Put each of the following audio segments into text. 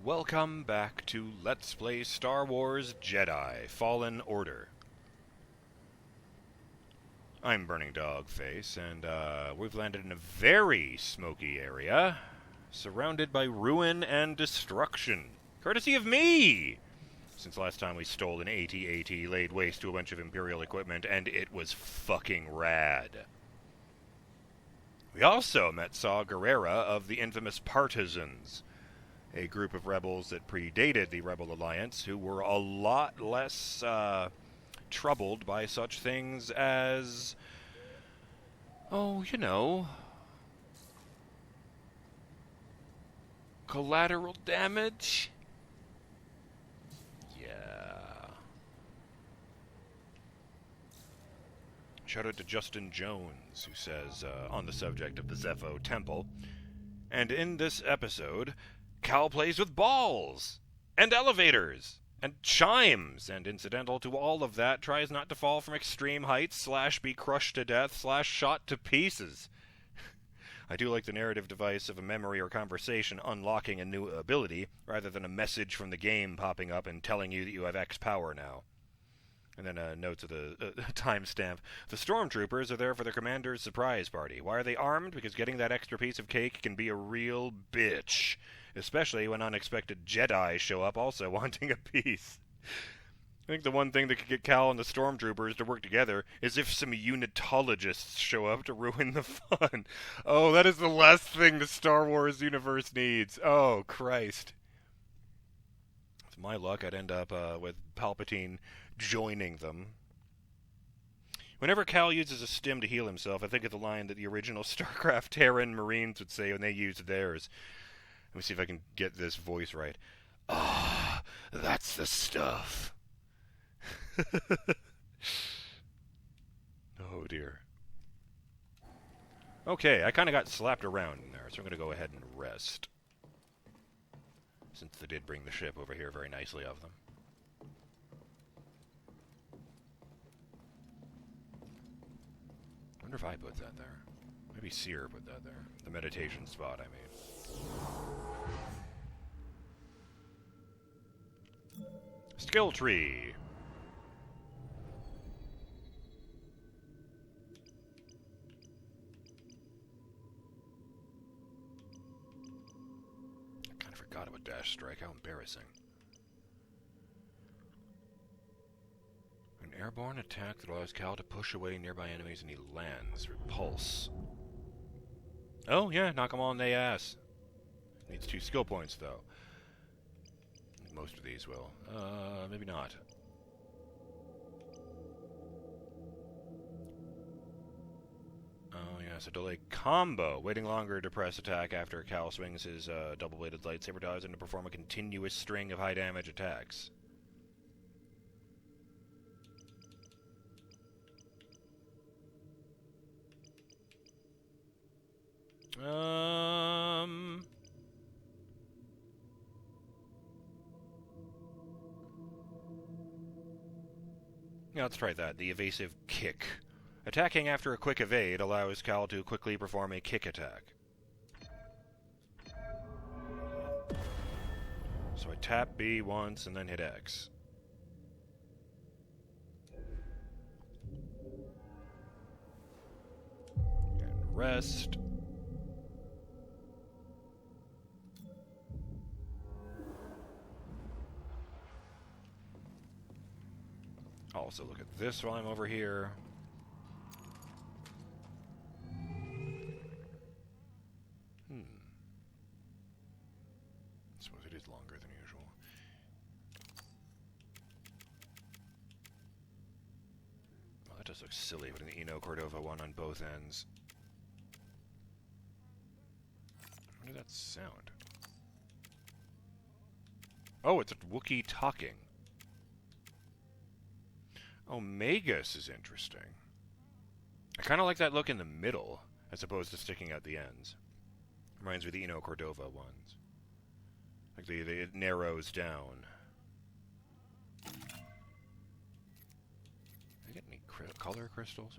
Welcome back to Let's Play Star Wars Jedi Fallen Order. I'm BurningDogFace, and we've landed in a very smoky area, surrounded by ruin and destruction, courtesy of me! Since last time we stole an AT-AT, laid waste to a bunch of Imperial equipment, and it was fucking rad. We also met Saw Gerrera of the infamous Partians, a group of rebels that predated the Rebel Alliance, who were a lot less troubled by such things as, collateral damage? Yeah. Shout out to Justin Jones, who says, on the subject of the Zepho Temple, and in this episode, Cal plays with balls, and elevators, and chimes, and incidental to all of that, tries not to fall from extreme heights, / be crushed to death, / shot to pieces. I do like the narrative device of a memory or conversation unlocking a new ability, rather than a message from the game popping up and telling you that you have X power now. And then a note to the timestamp. The stormtroopers are there for their commander's surprise party. Why are they armed? Because getting that extra piece of cake can be a real bitch. Especially when unexpected Jedi show up also wanting a piece. I think the one thing that could get Cal and the stormtroopers to work together is if some unitologists show up to ruin the fun. Oh, that is the last thing the Star Wars universe needs. Oh, Christ. With my luck, I'd end up with Palpatine joining them. Whenever Cal uses a stim to heal himself, I think of the line that the original StarCraft Terran Marines would say when they used theirs. Let me see if I can get this voice right. Ah, that's the stuff. Oh, dear. Okay, I kind of got slapped around in there, so I'm going to go ahead and rest. Since they did bring the ship over here very nicely of them. I wonder if I put that there. Maybe Seer put that there. The meditation spot, I mean. Skill tree. I kind of forgot about Dash Strike. How embarrassing. An airborne attack that allows Cal to push away nearby enemies and he lands. Repulse. Oh, yeah, knock them all in the ass. Needs 2 skill points, though. Most of these will. Maybe not. Oh, yeah, it's a delay combo. Waiting longer to press attack after Cal swings his double-bladed lightsaber dives and to perform a continuous string of high-damage attacks. Yeah, let's try that. The evasive kick. Attacking after a quick evade allows Cal to quickly perform a kick attack. So I tap B once and then hit X. And rest. I'll also look at this while I'm over here. I suppose it is longer than usual. Well, that does look silly, putting the Eno Cordova one on both ends. What did that sound? Oh, it's a Wookiee talking. Oh, Magus is interesting. I kind of like that look in the middle, as opposed to sticking out the ends. Reminds me of the Eno Cordova ones. Like it narrows down. Did I get any color crystals?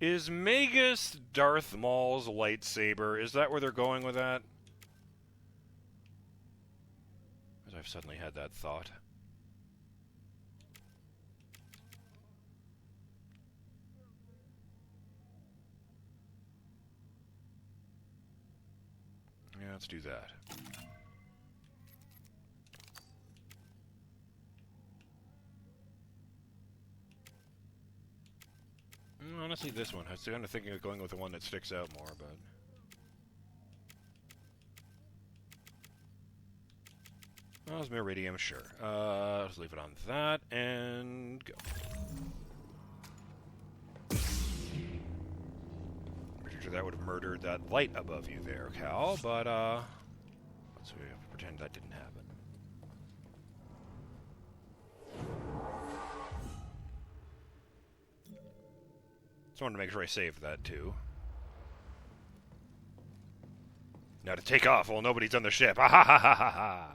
Is Magus Darth Maul's lightsaber? Is that where they're going with that? As I've suddenly had that thought. Yeah, let's do that. Honestly, this one. I was kind of thinking of going with the one that sticks out more, but... Meridium, sure. Let's leave it on that, and go. Pretty sure that would have murdered that light above you there, Cal, but, let's pretend that didn't happen. Just wanted to make sure I saved that, too. Now to take off while nobody's on the ship. Ha ha ha ha ha ha!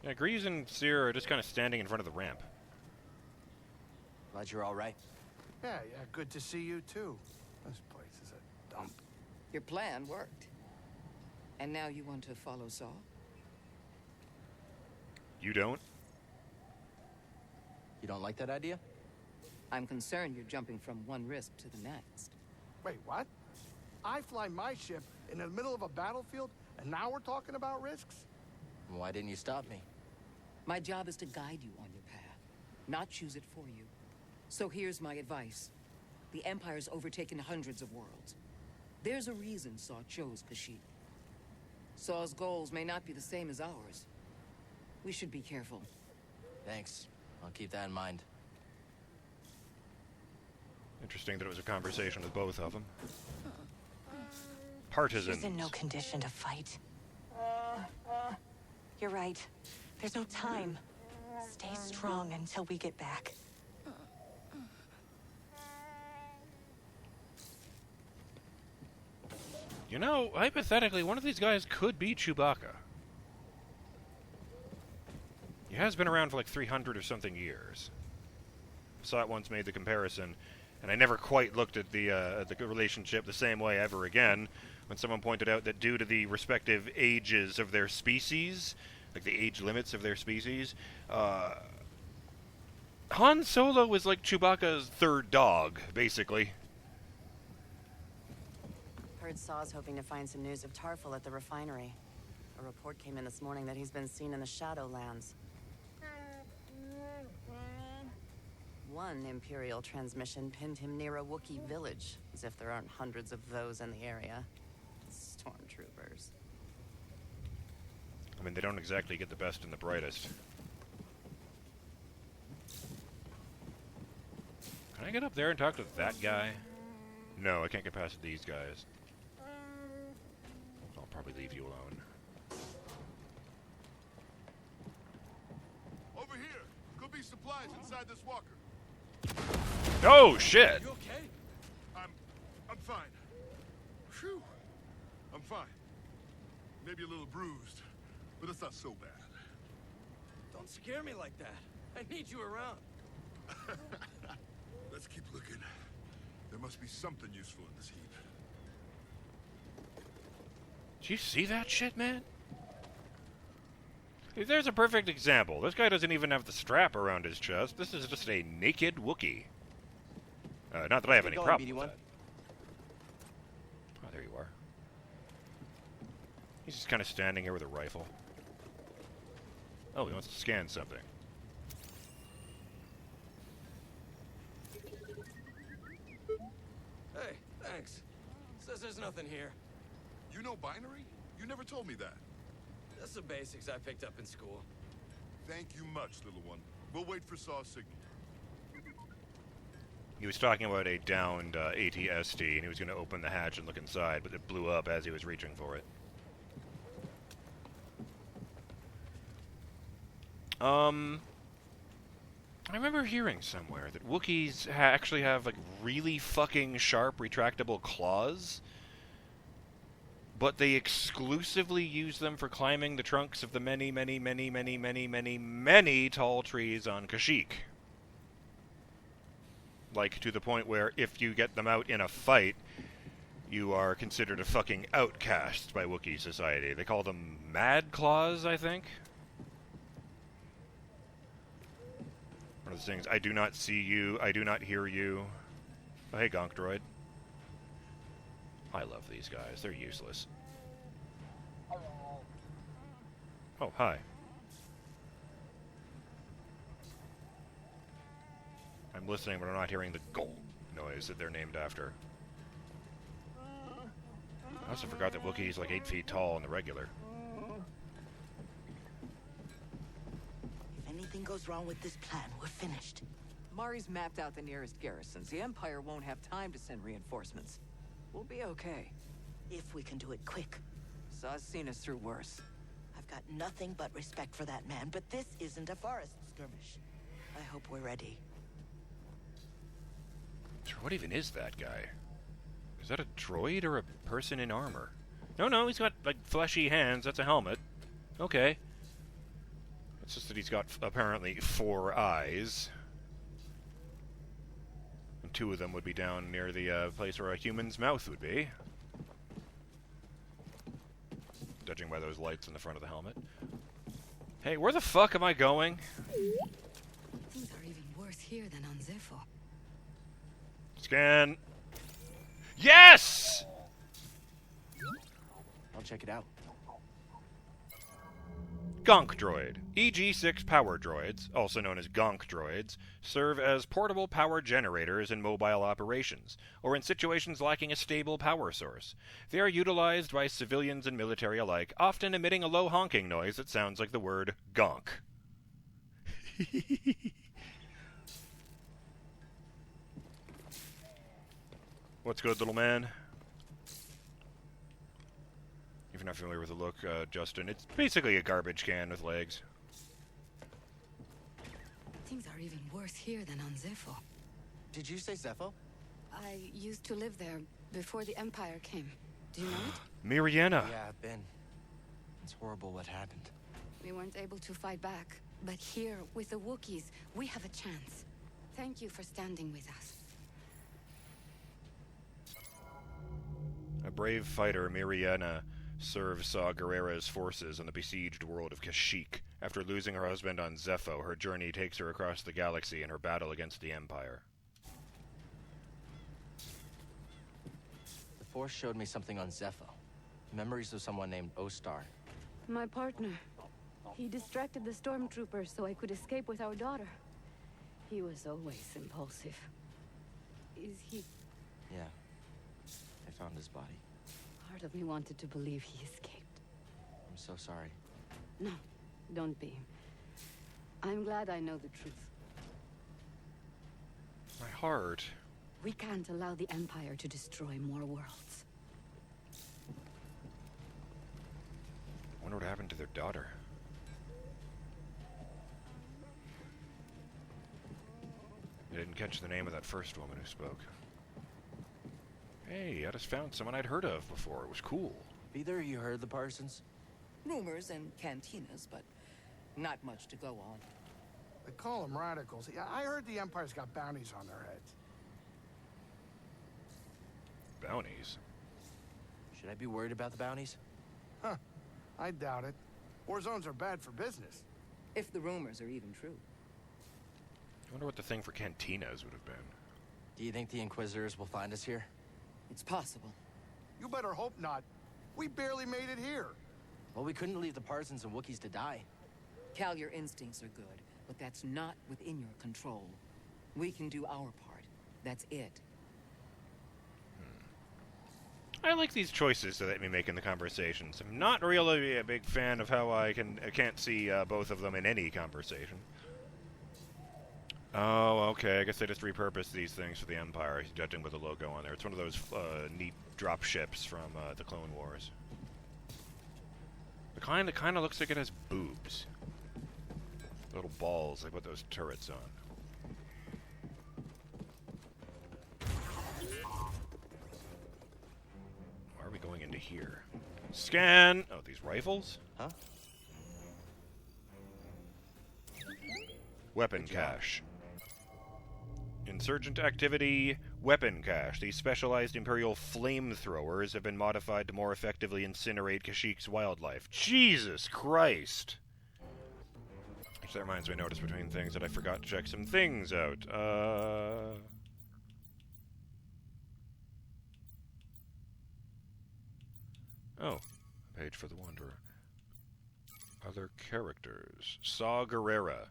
Yeah, Grease and Seer are just kind of standing in front of the ramp. Glad you're all right. Yeah, good to see you, too. This place is a dump. Your plan worked. And now you want to follow Saw? You don't? You don't like that idea? I'm concerned you're jumping from one risk to the next. Wait, what? I fly my ship in the middle of a battlefield, and now we're talking about risks? Why didn't you stop me? My job is to guide you on your path, not choose it for you. So here's my advice. The Empire's overtaken hundreds of worlds. There's a reason Saw chose Kashyyyk. Saw's goals may not be the same as ours. We should be careful. Thanks. I'll keep that in mind. Interesting that it was a conversation with both of them. Partisans. She's in no condition to fight. You're right. There's no time. Stay strong until we get back. You know, hypothetically, one of these guys could be Chewbacca. He has been around for like 300 or something years. Saw it once, made the comparison, and I never quite looked at the relationship the same way ever again when someone pointed out that due to the respective ages of their species, like the age limits of their species, Han Solo was like Chewbacca's third dog, basically. Heard Saw's hoping to find some news of Tarful at the refinery. A report came in this morning that he's been seen in the Shadowlands. One Imperial transmission pinned him near a Wookiee village, as if there aren't hundreds of those in the area. Stormtroopers. I mean, they don't exactly get the best and the brightest. Can I get up there and talk to that guy? No, I can't get past these guys. I'll probably leave you alone. Over here! Could be supplies inside this walker. Oh, shit! You okay? I'm fine. Phew. I'm fine. Maybe a little bruised, but it's not so bad. Don't scare me like that. I need you around. Let's keep looking. There must be something useful in this heap. Did you see that shit, man? There's a perfect example. This guy doesn't even have the strap around his chest. This is just a naked Wookiee. Not that I have any problem with that. Oh, there you are. He's just kind of standing here with a rifle. Oh, he wants to scan something. Hey, thanks. Says there's nothing here. You know binary? You never told me that. That's the basics I picked up in school. Thank you much, little one. We'll wait for Saw's signal. He was talking about a downed AT-ST, and he was going to open the hatch and look inside, but it blew up as he was reaching for it. I remember hearing somewhere that Wookiees actually have, like, really fucking sharp retractable claws. but they exclusively use them for climbing the trunks of the many, many, many, many, many, many, many tall trees on Kashyyyk. Like, to the point where if you get them out in a fight, you are considered a fucking outcast by Wookiee society. They call them Mad Claws, I think? One of those things, I do not see you, I do not hear you. Oh, hey, Gonk Droid. I love these guys. They're useless. Oh, hi. I'm listening, but I'm not hearing the gulp noise that they're named after. I also forgot that Wookiee's like 8 feet tall in the regular. If anything goes wrong with this plan, we're finished. Mari's mapped out the nearest garrisons. The Empire won't have time to send reinforcements. We'll be okay. If we can do it quick. Saw's seen us through worse. I've got nothing but respect for that man, but this isn't a forest skirmish. I hope we're ready. So what even is that guy? Is that a droid or a person in armor? No, he's got, like, fleshy hands. That's a helmet. Okay. It's just that he's got, apparently, 4 eyes. And 2 of them would be down near the place where a human's mouth would be. Judging by those lights in the front of the helmet. Hey, where the fuck am I going? Things are even worse here than on Zepho. Scan. Yes! I'll check it out. Gonk Droid. EG-6 power droids, also known as Gonk droids, serve as portable power generators in mobile operations, or in situations lacking a stable power source. They are utilized by civilians and military alike, often emitting a low honking noise that sounds like the word gonk. What's good, little man? If you're not familiar with the look, Justin, it's basically a garbage can with legs. Things are even worse here than on Zepho. Did you say Zepho? I used to live there before the Empire came. Do you know it? Miriana. Yeah, I've been. It's horrible what happened. We weren't able to fight back, but here, with the Wookiees, we have a chance. Thank you for standing with us. A brave fighter, Miriana served Saw Gerrera's forces in the besieged world of Kashyyyk. After losing her husband on Zepho, her journey takes her across the galaxy in her battle against the Empire. The Force showed me something on Zepho. Memories of someone named Ostar. My partner. He distracted the stormtroopers so I could escape with our daughter. He was always impulsive. Is he... Yeah. I found his body. Part of me wanted to believe he escaped. I'm so sorry. No, don't be. I'm glad I know the truth. My heart. We can't allow the Empire to destroy more worlds. I wonder what happened to their daughter. I didn't catch the name of that first woman who spoke. Hey, I just found someone I'd heard of before. It was cool. Either of you heard the Partians? Rumors and cantinas, but not much to go on. They call them radicals. Yeah, I heard the Empire's got bounties on their heads. Bounties? Should I be worried about the bounties? Huh. I doubt it. War zones are bad for business. If the rumors are even true. I wonder what the thing for cantinas would have been. Do you think the Inquisitors will find us here? It's possible. You better hope not. We barely made it here. Well, we couldn't leave the Partians and Wookiees to die. Cal, your instincts are good, but that's not within your control. We can do our part. That's it. I like these choices that let me make in the conversations. I'm not really a big fan of how I can't see both of them in any conversation. Oh, okay. I guess they just repurposed these things for the Empire, judging by the logo on there. It's one of those neat drop ships from the Clone Wars. The kind that kind of looks like it has boobs. Little balls. They put those turrets on. Why are we going into here? Scan. Oh, these rifles? Huh? Weapon cache. Insurgent activity, weapon cache. These specialized Imperial flamethrowers have been modified to more effectively incinerate Kashyyyk's wildlife. Jesus Christ! Which that reminds me, I noticed between things that I forgot to check some things out. Oh, page for the Wanderer. Other characters. Saw Gerrera.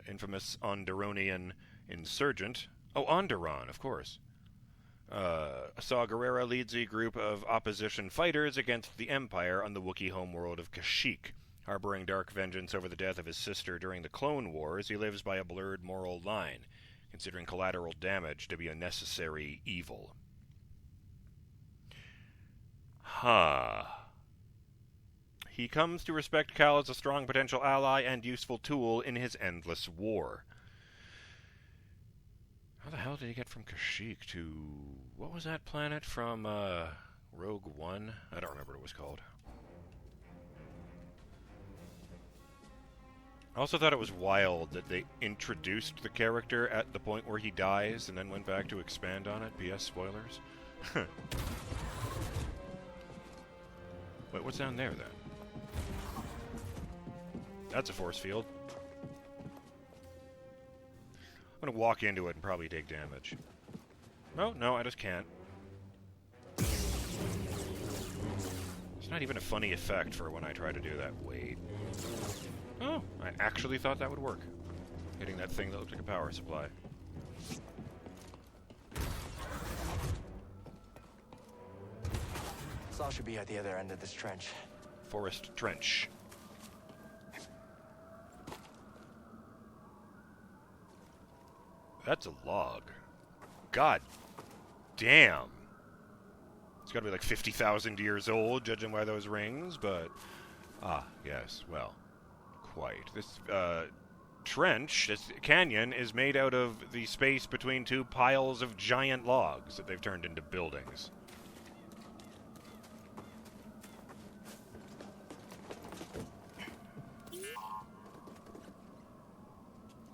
Infamous Onderonian insurgent. Oh, Onderon, of course. Saw Gerrera leads a group of opposition fighters against the Empire on the Wookiee homeworld of Kashyyyk. Harboring dark vengeance over the death of his sister during the Clone Wars, he lives by a blurred moral line, considering collateral damage to be a necessary evil. He comes to respect Cal as a strong potential ally and useful tool in his endless war. How the hell did he get from Kashyyyk to... what was that planet from, Rogue One? I don't remember what it was called. I also thought it was wild that they introduced the character at the point where he dies and then went back to expand on it. P.S. spoilers. Wait, what's down there, then? That's a force field. I'm gonna walk into it and probably take damage. No, I just can't. It's not even a funny effect for when I try to do that. Wait. Oh, I actually thought that would work. Hitting that thing that looked like a power supply. Saw should be at the other end of this trench. Forest trench. That's a log. God damn. It's gotta be like 50,000 years old, judging by those rings, but... ah, yes, well, quite. This, trench, this canyon, is made out of the space between two piles of giant logs that they've turned into buildings.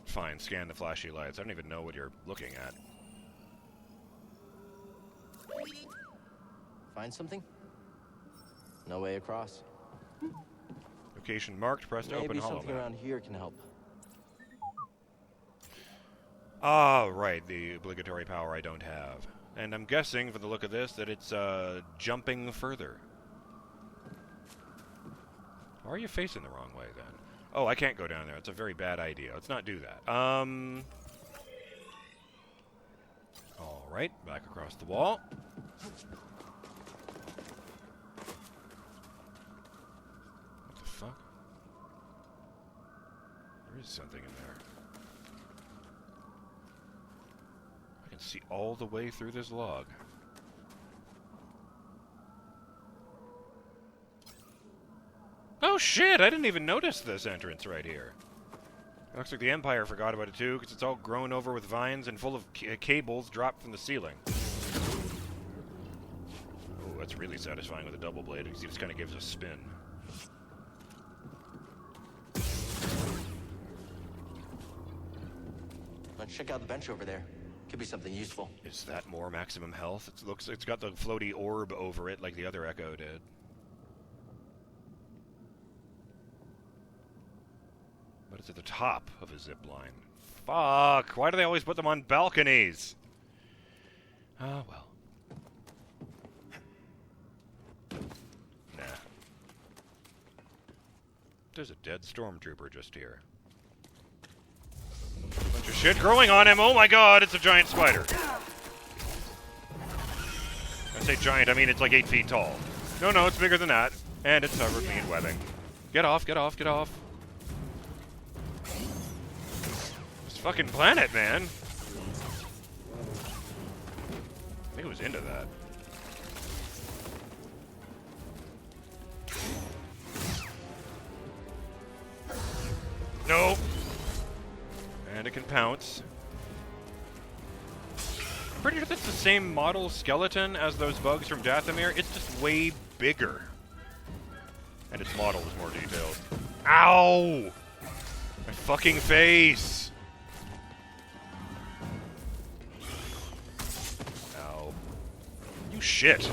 Fine, scan the flashy lights. I don't even know what you're looking at. Find something? No way across. Location marked, press to open Maybe hollow something map. around here can help. Ah, right, the obligatory power I don't have. And I'm guessing, from the look of this, that it's, jumping further. Why are you facing the wrong way, then? Oh, I can't go down there. It's a very bad idea. Let's not do that. Alright, back across the wall. What the fuck? There is something in there. I can see all the way through this log. Oh shit, I didn't even notice this entrance right here. It looks like the Empire forgot about it too, because it's all grown over with vines and full of cables dropped from the ceiling. Oh, that's really satisfying with a double blade, because he just kind of gives a spin. Let's check out the bench over there. Could be something useful. Is that more maximum health? It's got the floaty orb over it like the other Echo did. But it's at the top of a zip line. Fuck! Why do they always put them on balconies? Ah, well. Nah. There's a dead stormtrooper just here. Bunch of shit growing on him! Oh my god, it's a giant spider! I say giant, I mean it's like 8 feet tall. No, it's bigger than that. And it's covered me in webbing. Get off, get off, get off. Fucking planet, man. I think it was into that. Nope. And it can pounce. I'm pretty sure that's the same model skeleton as those bugs from Dathomir. It's just way bigger. And its model was more detailed. Ow! My fucking face! Ow. You shit.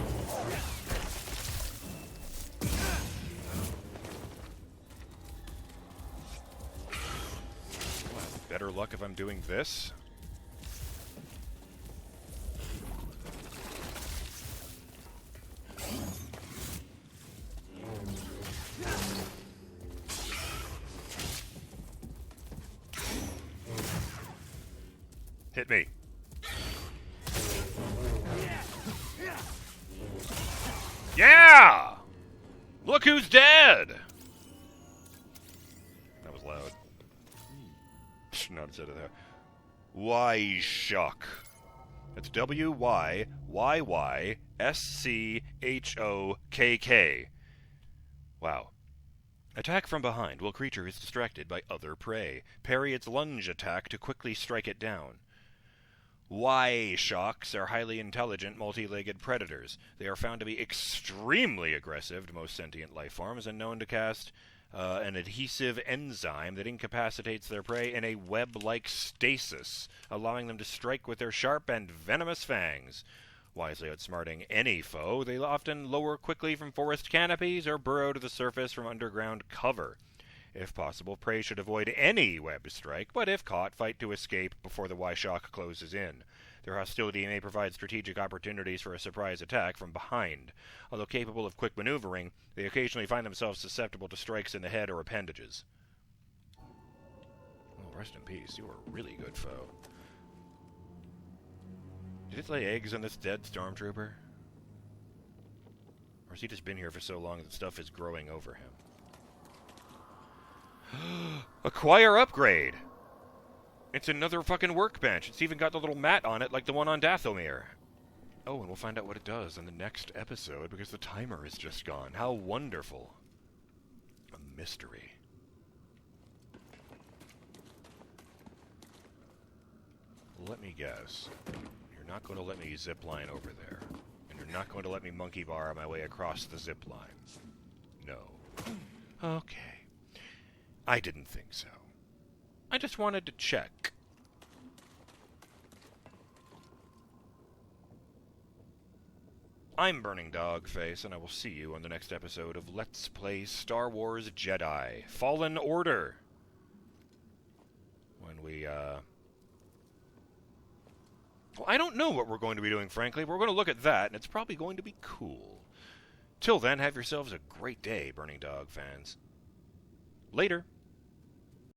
What, better luck if I'm doing this? Hit me. Yeah! Look who's dead! That was loud. Should not have said it there. Kashyyyk. That's WYYYSCHOKK. Wow. Attack from behind while creature is distracted by other prey. Parry its lunge attack to quickly strike it down. Kashyyks are highly intelligent, multi-legged predators. They are found to be extremely aggressive to most sentient life forms and known to cast an adhesive enzyme that incapacitates their prey in a web-like stasis, allowing them to strike with their sharp and venomous fangs. Wisely outsmarting any foe, they often lower quickly from forest canopies or burrow to the surface from underground cover. If possible, prey should avoid any web strike, but if caught, fight to escape before the Kashyyyk closes in. Their hostility may provide strategic opportunities for a surprise attack from behind. Although capable of quick maneuvering, they occasionally find themselves susceptible to strikes in the head or appendages. Oh, rest in peace. You were a really good foe. Did it lay eggs on this dead stormtrooper? Or has he just been here for so long that stuff is growing over him? Acquire upgrade! It's another fucking workbench. It's even got the little mat on it like the one on Dathomir. Oh, and we'll find out what it does in the next episode because the timer is just gone. How wonderful. A mystery. Let me guess. You're not going to let me zipline over there. And you're not going to let me monkey bar my way across the zipline. No. Okay. I didn't think so. I just wanted to check. I'm BurningDogFace, and I will see you on the next episode of Let's Play Star Wars Jedi Fallen Order. When we, Well, I don't know what we're going to be doing, frankly. We're going to look at that, and it's probably going to be cool. Till then, have yourselves a great day, Burning Dog fans. Later.